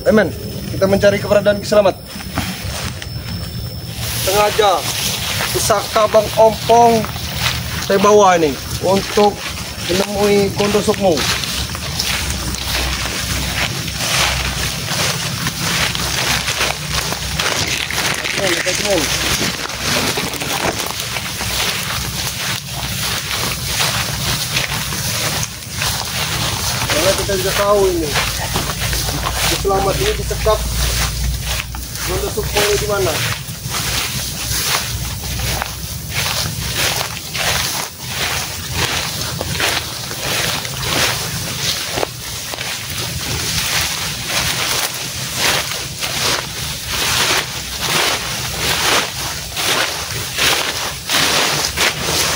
Men, kita mencari keberadaan Kiselamat. Sengaja pusaka Bang Ompong saya bawa ini untuk menemui Gondo Sukmo. Karena kita juga tahu ini Kiselamat ini disekap Gondo Sukmo ini di mana?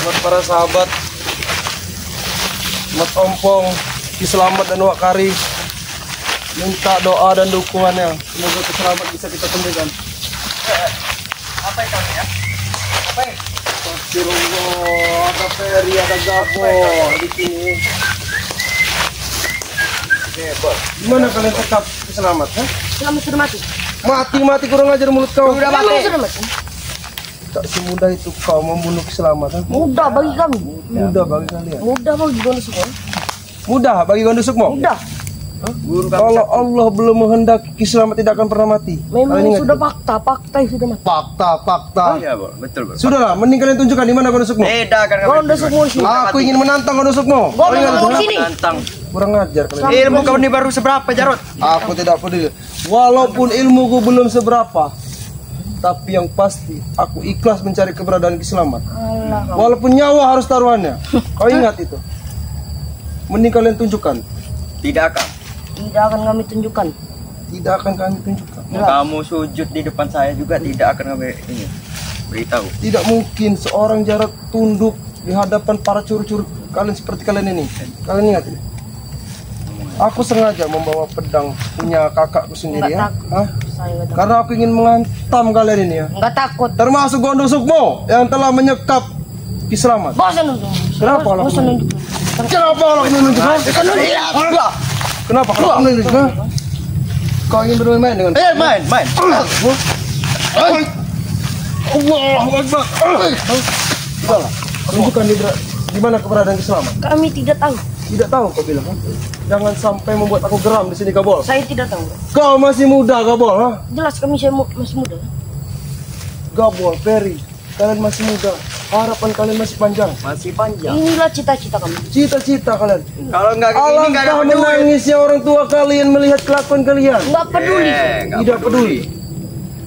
Buat para sahabat Mat Ompong, Kiselamat dan Wak Kari, minta doa dan dukungannya. Semoga Kiselamat bisa kita temukan. Apa itu ya? Apa ini? Astagfirullah, ada Ferry, ada Gabo di sini. Gimana kalian tetap Kiselamat? Selamat sudah mati. Mati kurang ajar mulut kau. Sudah mati. Tak semudah itu kau membunuh Kiselamat. Mudah bagi kami. Mudah bagi kalian. Mudah bagi Gondo Sukmo. Mudah bagi Gondo Sukmo. Mudah. Kalau Allah belum menghendaki Kiselamat tidak akan pernah mati. Memang Kalian ingat sudah itu? fakta itu sudah mati. Fakta. Iya, Bro. Betul, Bro. Sudahlah, mending kalian tunjukkan di mana Gondo Sukmo. Beda kan Gondo Sukmo sini. Aku ingin menantang Gondo Sukmo. Gondo Sukmo sini. Tantang. Kurang ajar kalian. Ilmu kau ini baru seberapa, Jarot? Aku tidak peduli. Walaupun ilmuku belum seberapa, tapi yang pasti aku ikhlas mencari keberadaan Kiselamat. Alah. Walaupun nyawa harus taruhannya. Kau ingat itu. Mending kalian tunjukkan. Tidak akan. Tidak akan kami tunjukkan. Tidak akan kami tunjukkan. Kamu sujud di depan saya juga tidak akan kami ini beritahu. Tidak mungkin seorang Jarot tunduk di hadapan para curu-curu kalian seperti kalian ini. Kalian ingat ini. Aku sengaja membawa pedang punya kakakku sendiri ya. Enggak takut. Hah? Saya enggak takut. Karena aku ingin menghantam kalian ini ya. Enggak takut. Termasuk Gondo Sukmo yang telah menyekap Kiselamat. Bosan itu. Kenapa lah? Bosan itu. Kenapa kalau menunjuk? Kenapa kalau menunjuk? Kau ingin bermain dengan? Main. Allahu Akbar. Sudahlah, tunjukkan di mana keberadaan Kiselamat. Kami tidak tahu. Tidak tahu kau bilang kan? Jangan sampai membuat aku geram di sini Gabol. Saya tidak tahu. Kau masih muda Gabol, ha? Jelas kami masih muda. Gabol, Ferry, kalian masih muda. Harapan kalian masih panjang. Masih panjang. Inilah cita-cita kami. Cita-cita kalian. Kalau enggak gini enggak ada Alangkah peduli. menangisnya orang tua kalian melihat kelakuan kalian. Enggak peduli. Enggak Tidak peduli.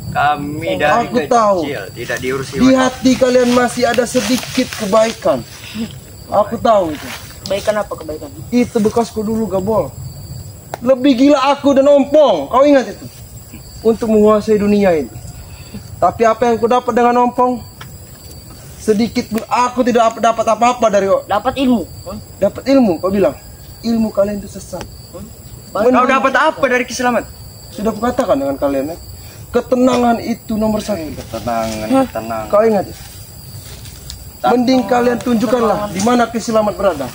Kami dari Aku tahu. kecil tidak diurusi. Di hati kalian masih ada sedikit kebaikan. Aku tahu itu. Kebaikan apa kebaikan? Itu bekasku dulu Gabol. Lebih gila aku dan Ompong. Kau ingat itu? Untuk menguasai dunia ini. Tapi apa yang ku dapat dengan Ompong? Sedikit pun aku tidak dapat apa-apa dari Dapat ilmu. dapat ilmu. Kau bilang ilmu kalian itu sesat. Kau dapat apa dari Kiselamat? Sudah kukatakan dengan kalian ya. Ketenangan itu nomor satu. Tenang. Kau ingat itu? Mending kalian tunjukkanlah di mana Kiselamat berada.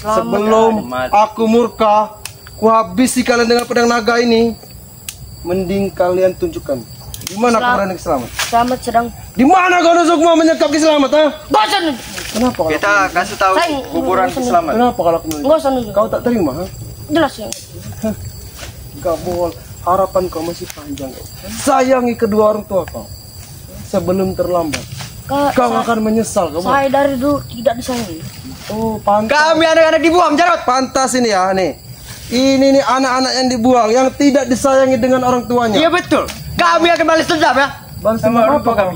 Sebelum aku murka, ku habisi kalian dengan pedang naga ini. Mending kalian tunjukkan di mana keberadaan Kiselamat. Selamat sedang. Di mana Gondo Sukmo menyekap Kiselamat, ha? Bosan. Kenapa kalau Kita kasih tahu kuburan Kiselamat. Kenapa kalau aku menunjuk? Bosan itu. Kau tak terima, ha? Jelas ya. Gabol, harapan kau masih panjang. Sayangi kedua orang tua kau sebelum terlambat. Kau akan menyesal, Gabol. Saya dari dulu tidak disayangi. Oh, pantas. Kami anak-anak dibuang, Jarot. Pantas ini ya, nih. Ini nih anak-anak yang dibuang, yang tidak disayangi dengan orang tuanya. Iya betul. Kami akan balas dendam ya. Balas Sama dendam orang apa tua kami?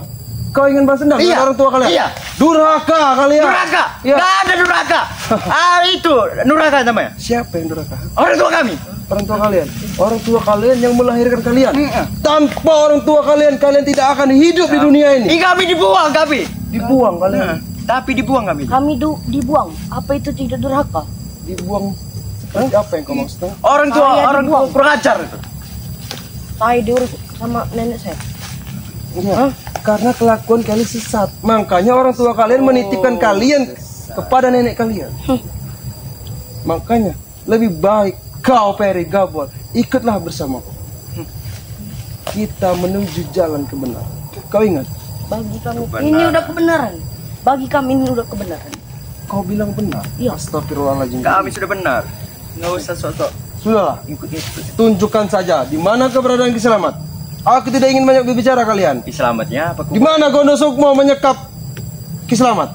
Kau ingin balas dendam Iya. dengan orang tua kalian? Iya. Durhaka kalian. Durhaka. Iya. Nggak ada durhaka. Itu durhaka namanya. Siapa yang durhaka? Orang tua kami. Orang tua kalian. Orang tua kalian yang melahirkan kalian. Tanpa orang tua kalian, kalian tidak akan hidup di dunia ini. Kami dibuang kami. Dibuang kalian. Tapi dibuang kami. Kami dibuang. Apa itu tidak durhaka? Dibuang seperti apa yang kau maksud? Orang tua dibuang. kurang ajar itu. Saya diurus sama nenek saya. Ingat, karena kelakuan kalian sesat. Makanya orang tua kalian menitipkan kalian kepada nenek kalian. Makanya lebih baik kau Ferry Gabol ikutlah bersamaku. kita menuju jalan kebenaran. Kau ingat? Bagi kami Benar. ini udah kebenaran. Bagi kami ini udah kebenaran. Kau bilang benar. Iya. Astagfirullahaladzim. Kami sudah benar. Nggak usah sok-sok Sudahlah, ikut-ikut. tunjukkan saja di mana keberadaan Ki Selamat. Aku tidak ingin banyak berbicara kalian. Selamatnya apa? Di mana Gondo Sukmo menyekap Ki Selamat?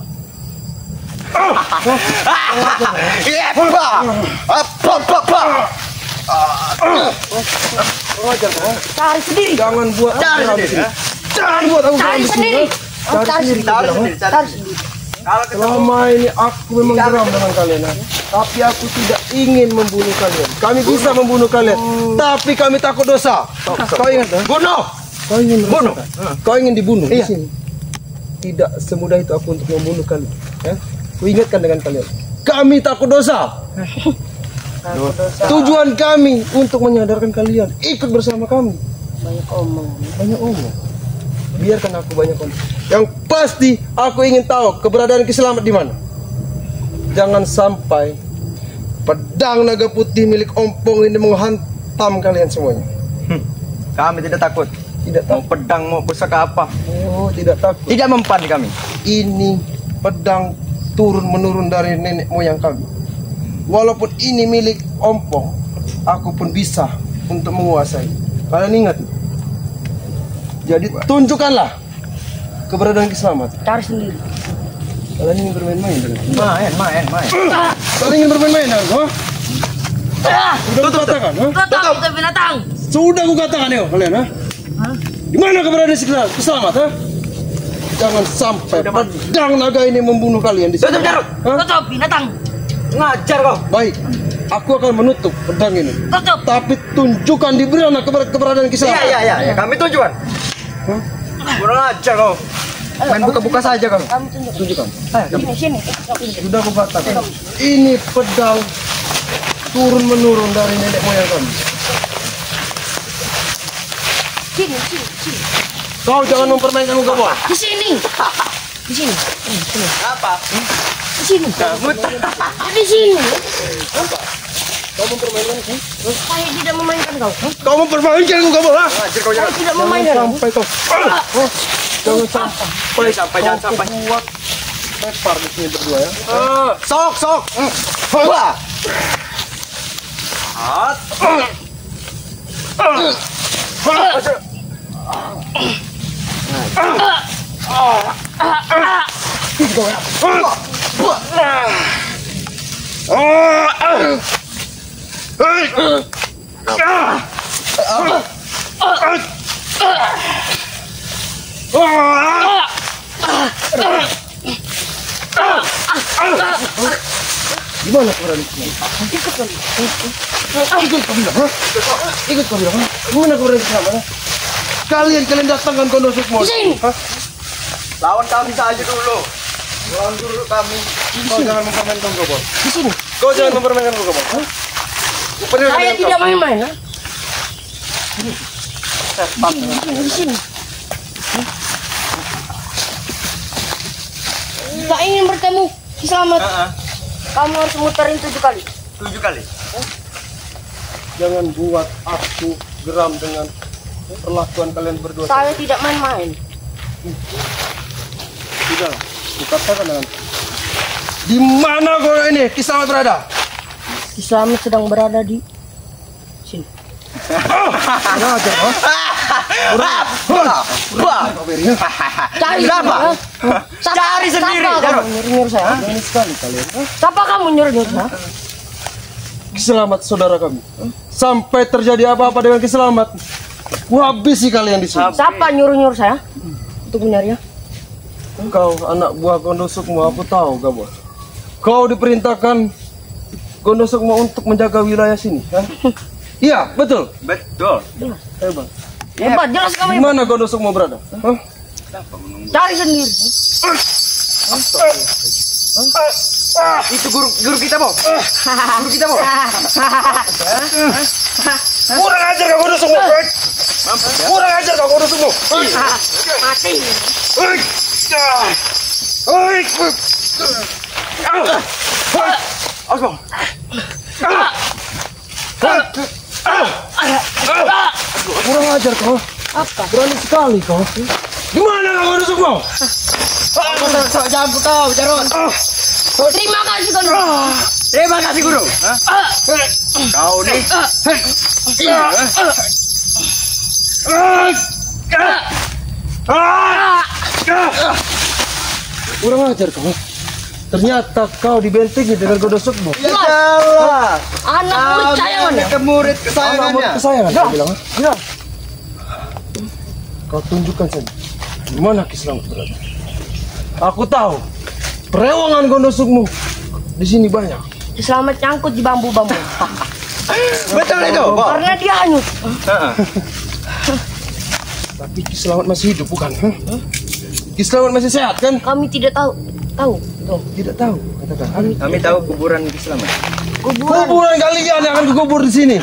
Cari sendiri. Jangan buat Cari geram di sendiri, sini. ya? Jangan buat aku geram Cari di sini. sendiri. Cari sendiri. Cari kau bilang, sendiri, cari sendiri. Kalau ketemu Selama ini aku memang geram dengan kalian, ha? Tapi aku tidak ingin membunuh kalian. Kami bisa membunuh kalian, tapi kami takut dosa. Kau ingat, ha? bunuh. Kau ingin Bunuh. Kau ingin dibunuh Iya. di sini. Tidak semudah itu aku untuk membunuh kalian. Ya? Ku ingatkan dengan kalian. Kami takut dosa. Takut dosa. Tujuan kami untuk menyadarkan kalian ikut bersama kami. Banyak omong. Banyak omong. Biarkan aku banyak omong. Yang pasti aku ingin tahu keberadaan Ki Selamat di mana. Jangan sampai pedang naga putih milik Ompong ini menghantam kalian semuanya. Kami tidak takut. Tidak Mau takut. pedang, mau pusaka apa? Oh, tidak takut. Tidak mempan kami. Ini pedang turun menurun dari nenek moyang kami. Walaupun ini milik Ompong, aku pun bisa untuk menguasai. Kalian ingat? Jadi tunjukkanlah keberadaan Ki Selamat. Cari sendiri. Kalian ingin bermain-main dengan aku? Main. Kalian ingin bermain-main dengan aku? Sudah aku katakan, ha? Tutup itu binatang. Sudah aku katakan ya kalian, ha? Di mana keberadaan Ki Selamat, ha? Jangan sampai pedang naga ini membunuh kalian di sini. Tutup, Jarot. Ha? Tutup binatang. Ngajar kau. Baik, aku akan menutup pedang ini. Tutup. Tapi tunjukkan di mana keberadaan Ki Selamat. Iya. Kami tujuan. Hah? Kurang ajar kau. Main buka-buka saja kau. Kamu tunjuk. Tunjukkan. Sini. Sudah aku katakan. Ini pedang turun menurun dari nenek moyang kami. Sini. Kau jangan mempermainkan muka gua. Di sini. Di sini. Apa? Di sini. Gabut. Di sini. Kau mempermainkan aku? Saya tidak memainkan kau. Kau mempermainkan muka gua, ha? Ngajar kau Saya jangan. tidak Jangan memainkan. sampai kau. Jangan sampai. Jangan sampai. Kau buat lepar di sini berdua, ya. Sok. Wah. Hat. Gimana keberadaan Ki Selamat? Ikut kau bilang, ha? Ikut kau bilang, ha? Gimana keberadaan Ki Selamat, ha? Kalian datangkan Gondo Sukmo. Sini. Ha? Lawan kami saja dulu. Lawan dulu kami. Kau jangan mempermainkan muka gua. Di sini. Kau jangan mempermainkan muka gua, ha? Saya tidak main-main. Ha? Sepak. Di sini. Tak ingin bertemu Ki Selamat. Kamu harus muterin 7 kali. 7 kali. Jangan buat aku geram dengan perlakuan kalian berdua. Saya tidak main-main. Sudah, katakan dengan di mana kau ini Ki Selamat berada? Ki Selamat sedang berada di sini. Kurang ajar, ha? Kau beri, ha? Cari Kenapa? ha? Cari sendiri, Siapa Jarot. kamu nyuruh saya? Berani sekali kalian, ha? Siapa kamu nyuruh saya? Ki Selamat saudara kami. Sampai terjadi apa-apa dengan Ki Selamat, ku habisi kalian di sini. Siapa nyuruh saya untuk mencarinya? Kau anak buah Gondo Sukmo, aku tahu kamu. Kau diperintahkan Gondo Sukmo untuk menjaga wilayah sini, ha? Iya, betul. Betul. Hebat. Hebat, jelas kamu. Di mana Gondo Sukmo berada? Hah? Cari sendiri. Itu guru kita, Bo. Guru kita, Bo. Kurang ajar kau Gondo Sukmo. Kurang ajar kau Gondo Sukmo. Mati. Awas, Bo. Kurang ajar kau. Apa? Berani sekali kau. Gimana kau nusuk mau? Sok jago kau, Jarot. Terima kasih guru. Terima kasih guru. Kau nih. Kurang ajar kau. Ternyata kau dibentengi dengan godosukmu. Ya salah. Anak kesayangan ya. Ke murid Anak kesayangannya. kesayangan kau bilang. Ya. Kau tunjukkan saja. Di mana Ki Slamet berada? Aku tahu. Perewangan gondosukmu di sini banyak. Ki Slamet nyangkut di bambu-bambu. Betul itu, Pak. Karena dia hanyut. Tapi Ki Slamet masih hidup bukan? Ki Slamet masih sehat kan? Kami tidak tahu. Tahu. Tuh. Tidak tahu. Katakan. Kami tahu kuburan Ki Slamet. Kuburan kalian yang akan dikubur di sini.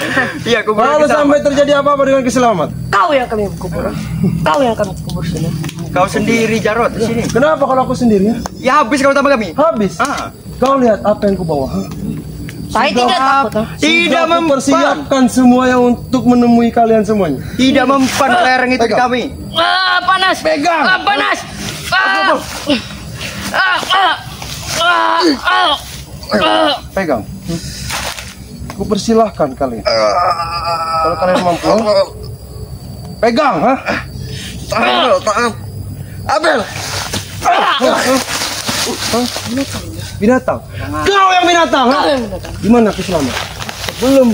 Iya, kuburan Kalau Ki Slamet. sampai terjadi apa-apa dengan Ki Slamet. Kau yang kami kubur. Kau yang kami kubur sini. Kau sendiri, Jarot, di sini. Kenapa kalau aku sendiri? Ya habis kau tambah kami. Habis. Kau lihat apa yang kubawa? Saya tidak takut. Tidak Sudah mempersiapkan semuanya untuk menemui kalian semuanya. Tidak mempan lereng itu ke kami. Panas. Pegang. Panas. Pegang. Aku persilahkan kalian. Kalau kalian mampu. Pegang, ha? Abel. Binatang. Kau yang binatang, ha? Gimana Ki Slamet? Belum.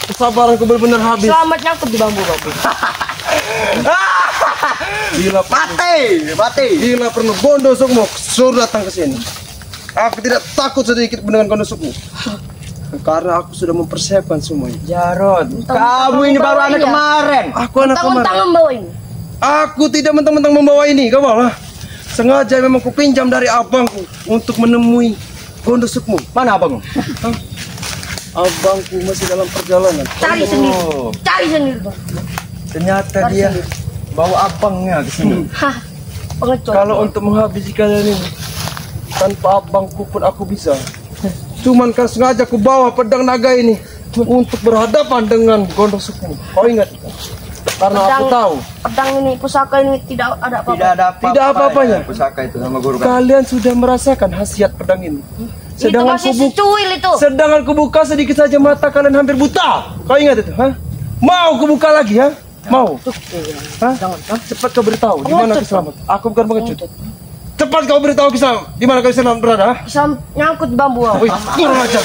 Kesabaranku benar-benar habis. Selamat nyangkut di bambu-bambu. Bila Mati. Bila perlu gondosukmu, suruh datang ke sini. Aku tidak takut sedikit pun dengan gondosukmu. Karena aku sudah mempersiapkan semuanya. Jarot, kamu ini baru anak Iya. kemarin. Aku anak Mentang-mentang kemarin. membawa ini. Aku tidak mentang-mentang membawa ini, kau malah. Sengaja memang kupinjam dari abangku untuk menemui gondosukmu. Mana abang? Abangku masih dalam perjalanan. Cari sendiri. Cari sendiri, Bang. Ternyata Cari dia sendiri. bawa abangnya ke sini. Hah. Pengecut. Kalau untuk menghabisi kalian ini, tanpa abangku pun aku bisa. Cuman kan sengaja aku bawa pedang naga ini untuk berhadapan dengan gondosukmu. Kau ingat? Karena aku tahu pedang ini, pusaka ini tidak ada apa-apa. Tidak ada apa-apa. Tidak apa-apanya. Pusaka itu sama guru kan. kalian sudah merasakan khasiat pedang ini. Sedangkan itu masih secuil itu. sedangkan kubuka sedikit saja mata kalian hampir buta. Kau ingat itu? Hah? Mau kubuka lagi, ha? Mau? Hah? Cepat kau beritahu di mana Ki Slamet. Aku bukan pengecut. Cepat kau beritahu Ki Slamet di mana Ki Slamet berada. Ha? Bisa nyangkut di bambu. Wih, kurang ajar.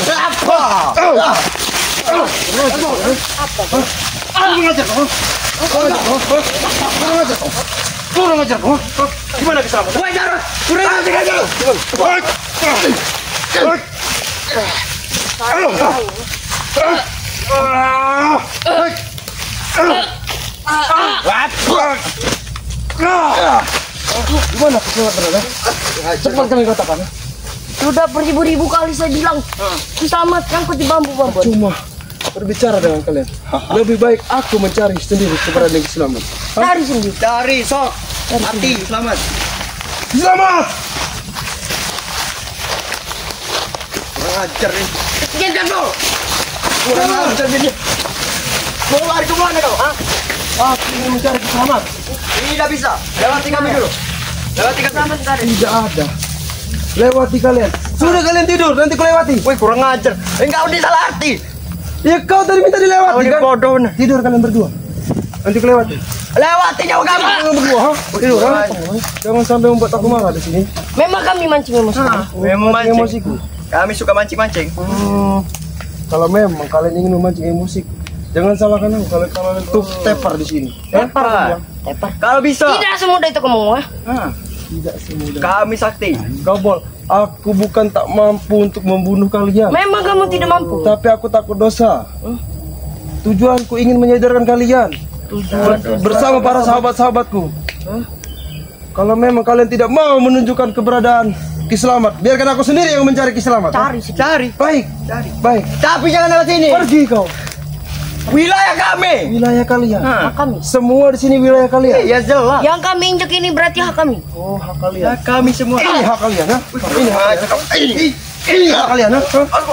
Kurang ajar kau. Gimana Ki Slamet? Woi Jarot, kurang ajar kamu. Gimana Ki Slamet berada? Cepat kami katakan. Sudah beribu-ribu kali saya bilang. Ki Slamet nyangkut di bambu-bambu. Cuma berbicara dengan kalian. Lebih baik aku mencari sendiri keberadaan Ki Slamet. Cari sendiri. Cari sok. Mati, selamat. Ki Slamet! Kurang ajar nih. Jangan kau. Kurang ajar ini. Mau lari kemana kau? Hah? Aku ingin mencari Ki Slamet. Tidak bisa. Lewati kami dulu. Lewati kami. Tidak ada. Lewati kalian. Sudah kalian tidur, nanti ku lewati. Woi kurang ajar. Engkau disalah arti. Ya kau tadi minta Kau dilewati ini kan? bodoh nih. Tidur kalian berdua. Nanti ku lewati. Lewati jauh kamu. Kalian berdua, ha? Tidur, ha? Jangan sampai membuat aku marah di sini. Memang kami mancing emosi. Memang mancing. Emosiku. Kami suka mancing-mancing. Kalau memang kalian ingin memancing emosi, jangan salahkan aku kalau kalian tuh tepar di sini. Tepar. Tepar. Kalau bisa. Tidak semudah itu kamu, ha? Tidak semudah. Kami sakti. Gobol, aku bukan tak mampu untuk membunuh kalian, Memang kamu tidak mampu. tapi aku takut dosa. Tujuanku ingin menyadarkan kalian bersama para sahabat-sahabatku. Kalau memang kalian tidak mau menunjukkan keberadaan Ki Slamet, biarkan aku sendiri yang mencari Ki Slamet. Cari sendiri. Cari. Baik, Cari. baik. Tapi jangan lewat sini. Pergi kau. Wilayah kami. Wilayah kalian. Hak kami. Semua di sini wilayah kalian. Ya jelas. Yang kami injek ini berarti hak kami. Oh, hak kalian. Ya kami semua. Ini hak kalian, ha? Ini hak kalian. Ini kalian, ha?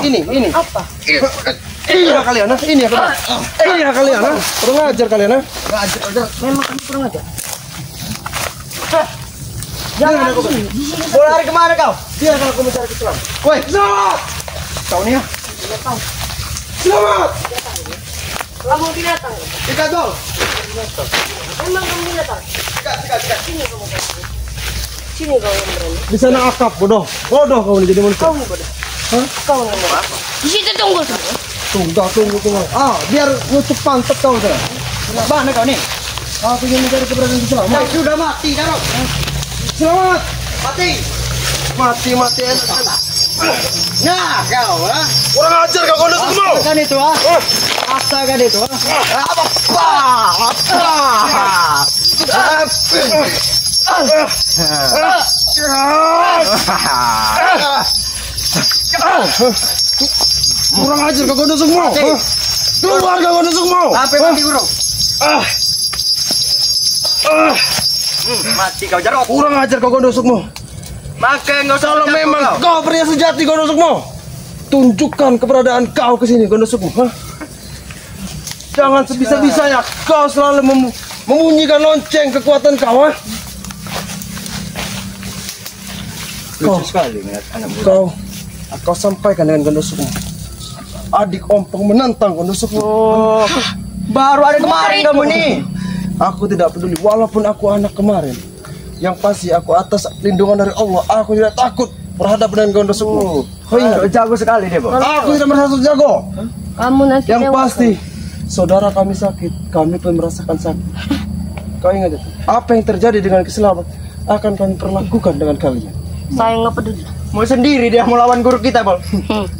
Ini. Apa? Ini kalian, ha? Ini kalian, ha? Kurang ajar kalian, ha? Memang kamu kurang aja. Jangan aku. Mau lari kemana kau? Biar aku mencari kesalahan. Woi, selamat. Kau nih, ha? Selamat. Kamu binatang. Ikat dong. Memang kamu binatang. Ikat. Sini kamu. Sini kau yang berani. Di sana akap, bodoh. Bodoh kau nih jadi manusia. Kau nih bodoh. Hah? Kau yang mau. Di situ tunggu semua. Tunggu. Biar ngucuk pantat kau sana. Mana kau nih? Aku ingin mencari keberadaan selamat. Sudah mati kan? Selamat. Mati. Mati enak. Nah, kau ah. Kurang ajar kau kondus semua. Kan itu ah. Astaga itu ah. Kurang ajar kau kondus semua. Keluar kau kondus semua. Apa mati bro? Mati kau jarok. Kurang ajar kau kondus semua. Maka enggak usah Kalau memang kau pria sejati kau Sukmo, tunjukkan keberadaan kau ke sini kau Sukmo. Jangan sebisa-bisanya kau selalu membunyikan lonceng kekuatan kau. Lucu sekali melihat anak muda. Kau sampaikan dengan Gondo Sukmo. Adik ompong menantang Gondo Sukmo. Baru ada kemarin kamu nih. Aku tidak peduli walaupun aku anak kemarin. Yang pasti aku atas lindungan dari Allah. Aku tidak takut berhadapan dengan Gondo Sukmo. Kau ingat? Jago sekali dia, Bang. Aku tidak merasa jago. Kamu nanti Yang dewa, pasti saudara kami sakit, kami pun merasakan sakit. Kau ingat itu? Apa yang terjadi dengan Keselamat akan kami perlakukan dengan kalian. saya nggak peduli. Mau sendiri dia mau lawan guru kita, Bang.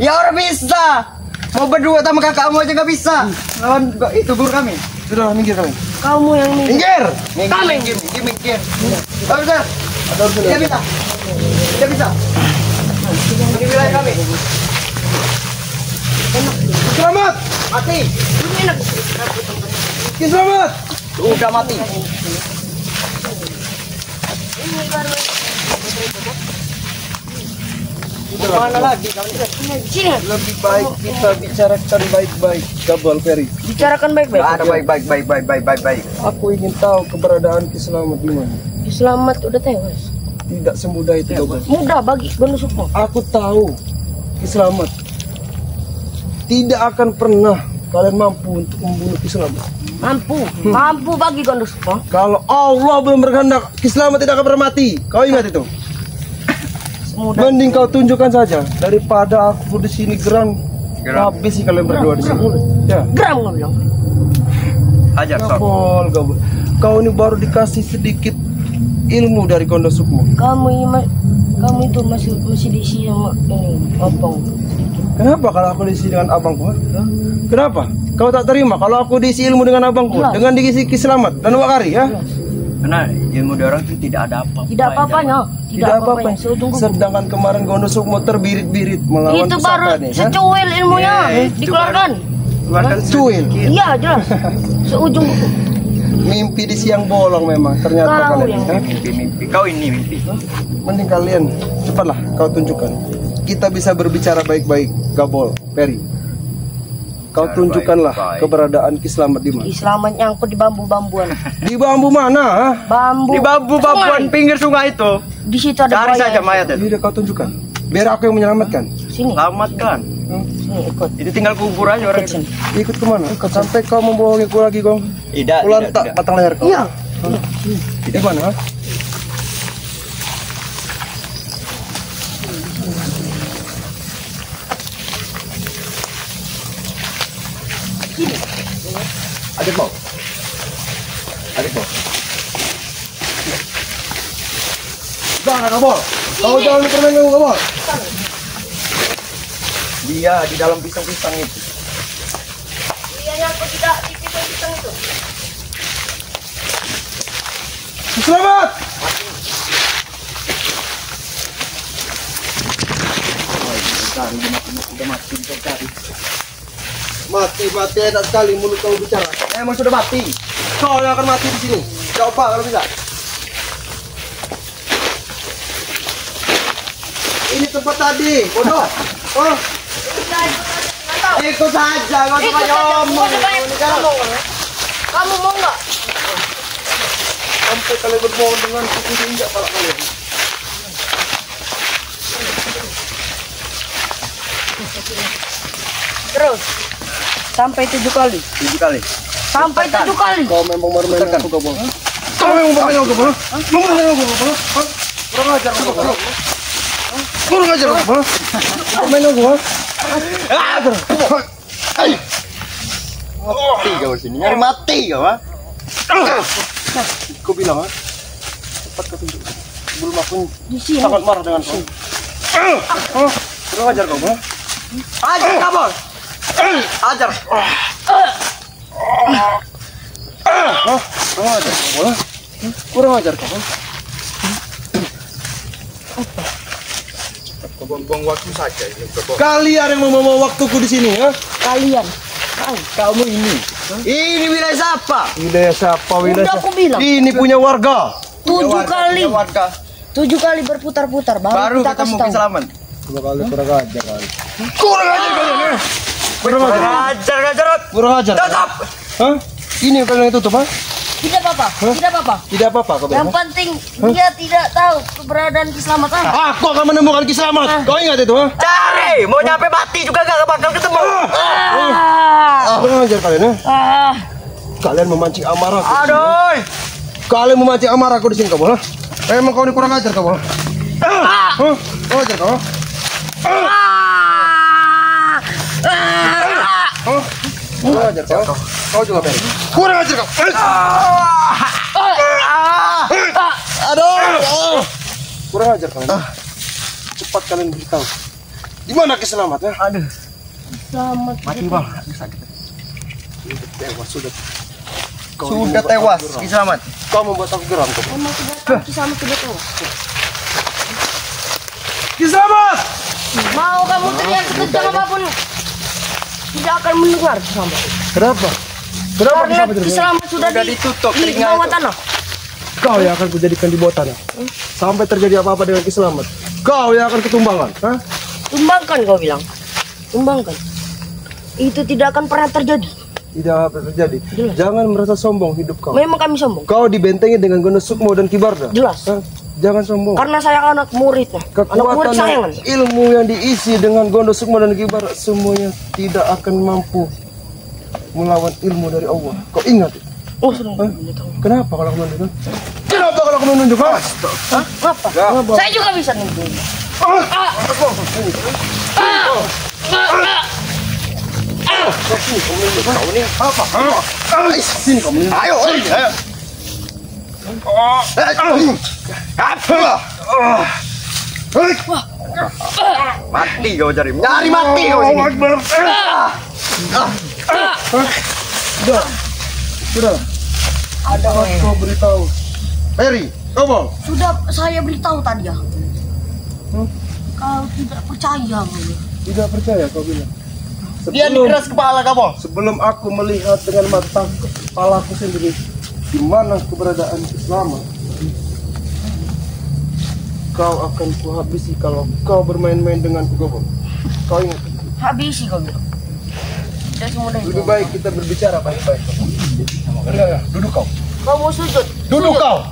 Ya orang bisa. Mau berdua sama kakakmu aja nggak bisa. Lawan itu guru kami. Sudah, minggir kalian. Kamu yang Minggir! Minggir. Tahu bisa? Tidak bisa. Tidak bisa. Ini wilayah kami. Selamat! Mati. enak. Selamat! Udah mati. Ini baru. Mana lagi kau ini? Sini. Lebih baik kita bicarakan baik-baik, Gabal Ferry. Bicarakan baik-baik. Ada baik. Aku ingin tahu keberadaan Keselamat di mana. Selamat udah tewas. Tidak semudah itu, Gabal. Mudah bagi Gondo Sukmo. Aku tahu Keselamat tidak akan pernah kalian mampu untuk membunuh Keselamat. Mampu bagi Gondo Sukmo. Kalau Allah belum berkehendak, Keselamat tidak akan pernah mati. Kau ingat itu? Semudah. Mending kau tunjukkan saja daripada aku di sini geram. Habis sih kalian berdua di sini. Ya. Geram nggak bilang. Ajar sok. Gabul. Kau ini baru dikasih sedikit ilmu dari Gondo Sukmo. Kamu itu masih diisi sama ini opong. Kenapa kalau aku diisi dengan abangku? Kenapa? Kau tak terima kalau aku diisi ilmu dengan abangku, Jelas. dengan diisi Keselamat dan Wakari ya? Karena ilmu dia orang itu tidak ada apa-apa. Tidak apa-apanya. Tidak apa-apa. Seujung kuku. Sedangkan kemarin Gondo Sukmo terbirit-birit melawan Itu baru pusaka nih. secuil ilmunya dikeluarkan. Keluarkan Cuil. Iya jelas. Seujung kuku. Mimpi di siang bolong memang ternyata Kau kalian. yang- Ya? mimpi. Kau ini mimpi. Mending kalian cepatlah kau tunjukkan. Kita bisa berbicara baik-baik, Gabol, Ferry. Kau Bicara tunjukkanlah baik-baik. keberadaan Keselamat di mana. Selamat nyangkut di bambu-bambuan. Di bambu mana? Ha? Bambu. Di bambu-bambuan Sungai. pinggir sungai itu. Di situ ada Cari buaya. saja mayat itu. Tidak kau tunjukkan. Biar aku yang menyelamatkan. Sini. Selamatkan. Sini ikut. Itu tinggal kubur aja orang itu. Sini. Ikut kemana? Sampai kau membohongiku lagi, Gong. Tidak. Kulantak batang leher kau. Iya. Di mana? Ha? Adik mau. Jangan, Gabol. Kau jangan permain dengan Gabol. Dia di dalam pisang-pisang itu. Dia nyangkut tidak di pisang-pisang itu. Selamat! Mati enak sekali mulut kau bicara. Emang sudah mati. Kau yang akan mati di sini. Coba kalau bisa. Ini tempat tadi, bodoh. Oh, Ikut saja, nggak usah banyak ngomong. Kamu mau nggak? sampai kalian berbohong dengan aku tidak pala kalian. Terus sampai 7 kali. 7 kali. Sampai 7 kali. Kau memang bermain aku kau bohong. Kau memang bermain aku bohong. Kurang ajar kau bohong. Kurang ajar kau bohong. Bermain aku bohong. Mati kau sini, nyari mati kau ha? Kau bilang ha? Cepat kau tunjuk. Sebelum aku Di sini. sangat marah dengan kau. Kurang ajar kau bohong. Ajar kabur. Ajar. Kurang ajar kau bohong. Kurang ajar kau bohong. Kau buang waktu saja ini. Kalian yang membawa waktuku di sini ya? Kalian. Kamu ini. Ini wilayah siapa? Wilayah siapa wilayah? Udah aku bilang. Ini punya warga. 7 kali. Warga. 7 kali berputar-putar Baru kita ketemu kasih tahu. kesalaman. 2 kali kurang ajar kali. Kurang ajar kalian ya? Kurang ajar. Ajar. Kurang ajar. Tutup. Hah? Ini yang kalian tutup ha? Tidak apa-apa. Tidak apa-apa. Tidak apa-apa kau Yang bilang. penting dia tidak tahu keberadaan keselamatan. Aku akan menemukan Kisamat. Kau ingat itu ha? Cari, mau nyampe mati juga gak bakal ketemu. Kurang ajar kalian ya? Kalian memancing amarah. Aduh. Kalian memancing amarah aku di sini kau ha? Emang kau ini kurang ajar kau ha? Kurang ajar kau. Kurang ajar kau. Kau juga beri. Kurang ajar kau. Aduh. Kurang ajar kalian. Cepat kalian beritahu. Di mana Kisamat ya? Aduh. Selamat. Mati bang. Tewas sudah. Sudah tewas. Selamat. Kau membuat aku geram kau. Kamu sudah Kisamat sudah tahu. Kisamat! Mau kamu teriak sekencang apapun, tidak akan mendengar Kisamat. Kenapa? Kenapa Karena Kisamat tidak? Kisamat sudah ditutup di telinga bawah itu. tanah. Kau yang akan kujadikan di bawah tanah. Sampai terjadi apa-apa dengan Kisamat. Kau yang akan ketumbangan. Hah? Tumbangkan kau bilang. Tumbangkan. Itu tidak akan pernah terjadi. Tidak apa terjadi. Jelas. Jangan merasa sombong hidup kau. Memang kami sombong. Kau dibentengi dengan Gondo Sukmo dan Kibarda. Jelas. Hah? Jangan sombong. Karena saya anak muridnya. Anak murid Kekuatan sayangan. ilmu yang diisi dengan Gondo Sukmo dan Kibarda semuanya tidak akan mampu melawan ilmu dari Allah. Kau ingat? Oh, sudah. Hah? Kenapa kalau aku menunjuk? Kenapa kalau aku menunjuk? Hah? Apa? Saya juga bisa nunjuk. Kau ini apa? Sini kau menunjuk. Ayo. Mati kau cari. Nyari mati kau sini. Sudah. Ada kau beritahu. Mary, kau mau? Sudah saya beritahu tadi ya. Kau tidak percaya. Tidak percaya kau bilang. Dia keras kepala kamu. Sebelum aku melihat dengan mata kepalaku sendiri di mana keberadaan Islam, kau akan kuhabisi kalau kau bermain-main dengan Gogo. Kau ingat? Habisi kau bilang. Tidak semudah itu. Lebih baik kita berbicara baik-baik. Enggak, duduk kau. Kau mau sujud? Duduk Sujud. kau.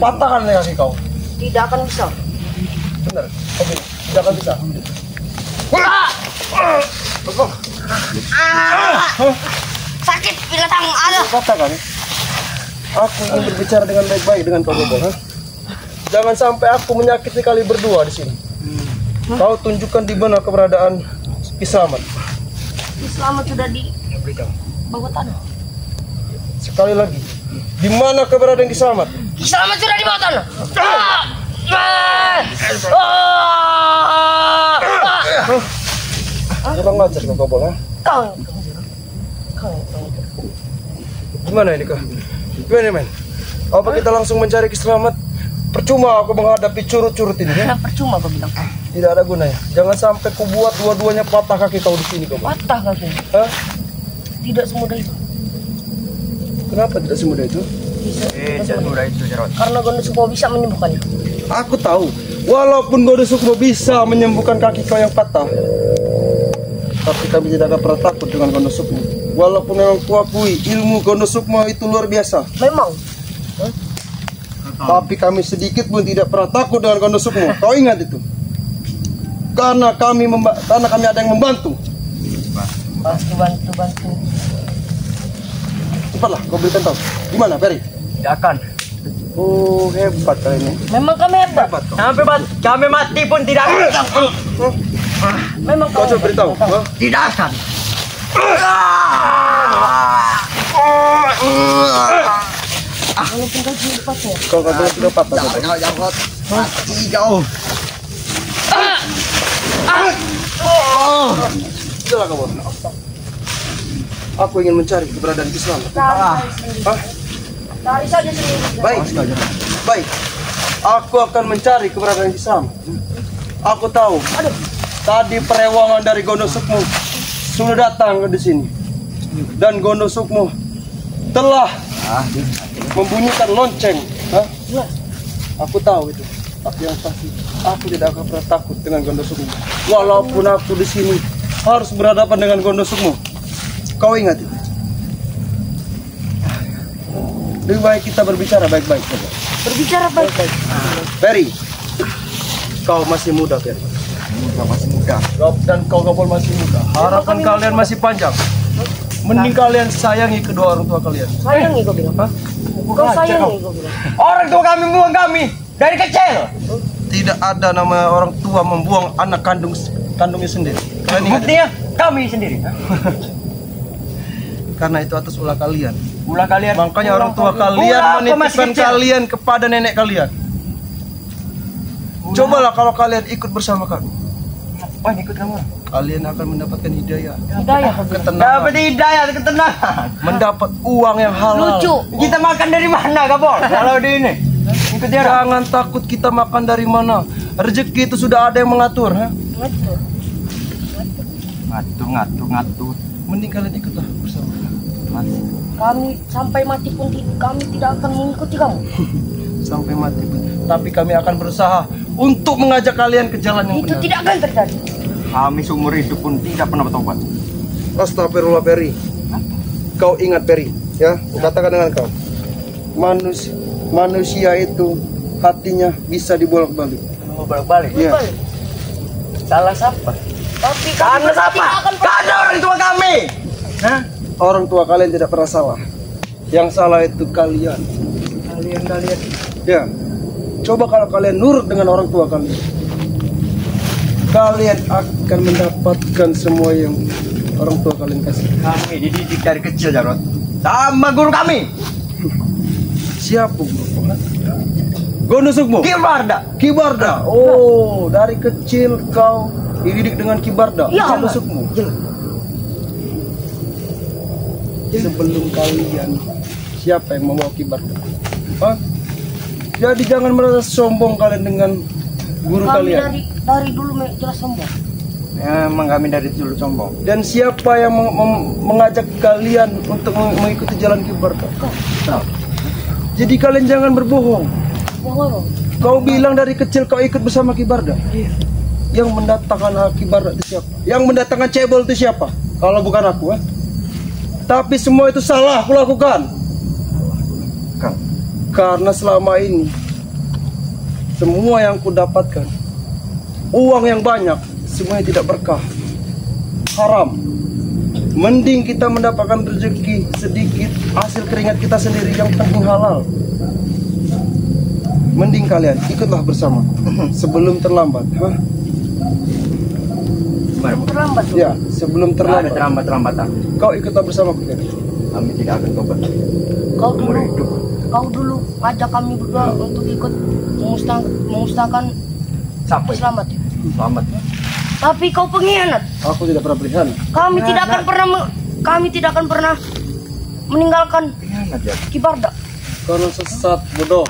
Patahkan kaki kau. Tidak akan bisa. Benar. Oke, tidak akan bisa. Sakit binatang ada. Katakan, aku ingin berbicara dengan baik-baik dengan kau Gogo. Jangan sampai aku menyakiti kali berdua di sini. Kau tunjukkan di mana keberadaan Kisamat. Selamat sudah di bawah tanah. Sekali lagi, di mana keberadaan Kisamat? Selamat sudah di bawah tanah. Kurang ajar kau Gogo. Kau. Gimana ini kau? Gimana men? Apa kita langsung mencari Kisamat? Percuma aku menghadapi curut-curut ini ya? Percuma kau bilang. Tidak ada gunanya. Jangan sampai ku buat dua-duanya patah kaki kau di sini kau. Patah kaki. Hah? Tidak semudah itu. Kenapa tidak semudah itu? Bisa. Jangan mudah itu Jarot. Karena Gondo semua bisa menyembuhkannya. Aku tahu. Walaupun Gono Sukmo bisa menyembuhkan kaki kau yang patah, tapi kami tidak akan pernah takut dengan Gono Sukmo. Walaupun memang kuakui ilmu Gono Sukmo itu luar biasa. Memang. Tapi kami sedikit pun tidak pernah takut dengan Gono Sukmo. Kau ingat itu? Karena kami ada yang membantu. Pasti bantu. Cepatlah, kau berikan tahu. Gimana, Ferry? Tidak akan. Oh, hebat kali ini. Memang kami hebat. Kami mati pun tidak akan. Memang Kau coba beritahu. Tidak akan. Walaupun kau sudah patah. Kau kata sudah patah. Jangan mati kau. Sudahlah kau. Aku ingin mencari keberadaan Islam. Cari saja sendiri. Baik. Aku akan mencari keberadaan Islam. Aku tahu. Tadi perewangan dari Gono Sukmo sudah datang ke sini. Dan Gono Sukmo telah membunyikan lonceng. Aku tahu itu. Tapi yang pasti, aku tidak akan pernah takut dengan Gono Sukmo. Walaupun aku di sini harus berhadapan dengan Gono Sukmo. Kau ingat itu? Lebih baik kita berbicara baik-baik saja. Berbicara baik-baik. Ferry, kau masih muda, Ferry. Masih muda. Dan kau masih muda. Harapan kalian masih panjang. Mending kalian sayangi kedua orang tua kalian. Sayangi kau bilang. Kau sayangi kau bilang. Orang tua kami membuang kami dari kecil. Tidak ada nama orang tua membuang anak kandungnya sendiri. Kalian ingat? Buktinya kami sendiri. Karena itu atas ulah kalian. Ulah kalian. Makanya orang tua kalian menitipkan kalian kepada nenek kalian. Cobalah kalau kalian ikut bersama kami. Wah, ikut kamu. Kalian akan mendapatkan hidayah. Hidayah. Dapat hidayah, ketenangan. Mendapat uang yang halal. Lucu. Kita makan dari mana, Kapol? Kalau di ini. Ikut dia. Jangan takut kita makan dari mana. Rezeki itu sudah ada yang mengatur. Ngatur. Mending kalian ikutlah bersama. Kami sampai mati pun kami tidak akan mengikuti kamu. Sampai mati pun. Tapi kami akan berusaha untuk mengajak kalian ke jalan yang Itu benar. tidak akan terjadi. Kami seumur hidup pun tidak pernah bertobat. Astagfirullah, Ferry. Kau ingat, Ferry, ya? Katakan dengan kau. Manusia itu hatinya bisa dibolak-balik. Mau balik-balik. Iya. Balik. Salah siapa? Tapi Karena tidak siapa? akan Karena orang tua kami. Orang tua kalian tidak pernah salah. Yang salah itu kalian. Kalian. Ya. Coba kalau kalian nurut dengan orang tua kalian, kalian akan mendapatkan semua yang orang tua kalian kasih. Kami dididik dari kecil, Jarot. Sama guru kami. Siapa? Gono Sukmo. Kibarda. Oh, dari kecil kau dididik dengan Kibarda. Iya, Gono Sukmo. Sebelum kalian, siapa yang membawa Kibarda? Jadi jangan merasa sombong kalian dengan guru kami kalian. dari dulu jelas sombong. Emang kami dari dulu sombong. Dan siapa yang mengajak kalian untuk mengikuti jalan Kibarda? Jadi kalian jangan berbohong. Bohong. Kau bilang dari kecil kau ikut bersama Kibarda. Yang mendatangkan Kibarda itu siapa? Yang mendatangkan cebol itu siapa? Kalau bukan aku, Tapi semua itu salah aku lakukan. Karena selama ini semua yang ku dapatkan, uang yang banyak, semuanya tidak berkah, haram. Mending kita mendapatkan rezeki sedikit, hasil keringat kita sendiri yang penting halal. Mending kalian ikutlah bersama sebelum terlambat. Terlambat. Ya, sebelum terlambat. Terlambat. Kau ikutlah bersama kita. Kami tidak akan tobat. Kau dulu ngajak kami berdua untuk ikut memusnahkan Sampai selamat. Selamat. Tapi kau pengkhianat. Aku tidak pernah berkhianat. Kami tidak akan pernah meninggalkan Kibarda. Karena sesat, bodoh.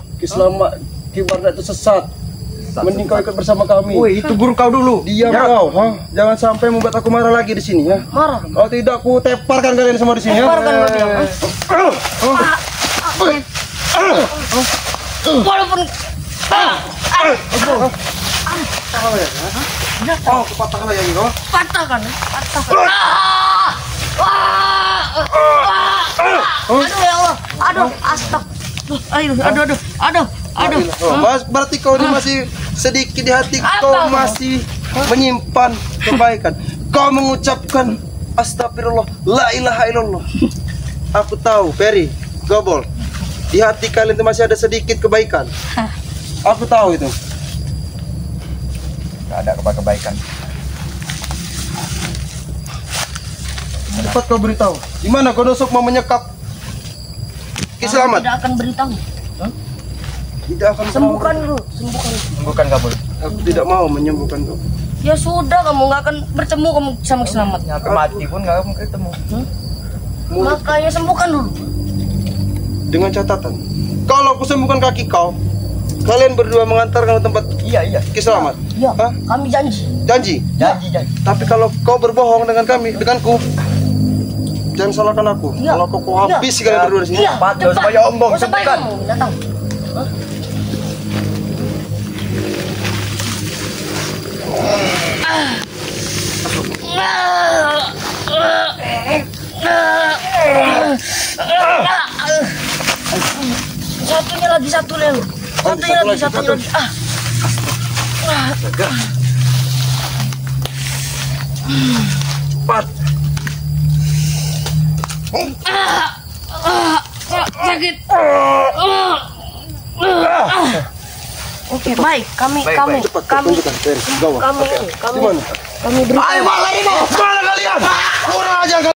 Kibarda itu sesat. Mending kau ikut bersama kami. Woi, itu guru kau dulu. Diam kau, Jangan sampai membuat aku marah lagi di sini, ya. Marah. Kalau tidak, aku teparkan kalian semua di sini, ya. Teparkan kau bilang. Walaupun patah ya? Jatuh. Oh, kepatahan ya kau. Patah kan? Patah kan? Aduh ya Allah. Aduh, astagfirullah. Aduh. Mas, berarti kau ini masih sedikit di hati kau Apa? masih menyimpan kebaikan. Kau mengucapkan astagfirullah, la ilaha illallah. Aku tahu, Ferry, Gobol. Di hati kalian itu masih ada sedikit kebaikan. Aku tahu itu. Gak ada kebaikan. Cepat kau beritahu. Di mana kau nusuk mau menyekap Ki Selamat? Tidak akan beritahu. Tidak akan Sembuhkan dulu, sembuhkan. Sembuhkan kabul. Aku tidak mau menyembuhkan kau. Ya sudah, kamu nggak akan bertemu kamu sama Selamat. Nyampe mati pun gak akan ketemu. Mulut Makanya sembuhkan dulu. dengan catatan. Kalau aku sembuhkan kaki kau, kalian berdua mengantarkan ke tempat Iya. Ki Selamat. Ya, Hah? kami janji. Janji. Janji. Tapi kalau kau berbohong denganku, jangan salahkan aku. Iya. Kalau kau habis kalian berdua di sini. Iya, Patut cepat. supaya ombong, Oh, supaya sembuhkan. kamu datang. Satunya lagi. Satunya lagi. Cepat. Sakit. Oke, baik. Kami Cepat kau tunjukkan. Ferry, gawat. Di mana? kami beri. Ayo malah ini. Mana kalian? Kurang aja.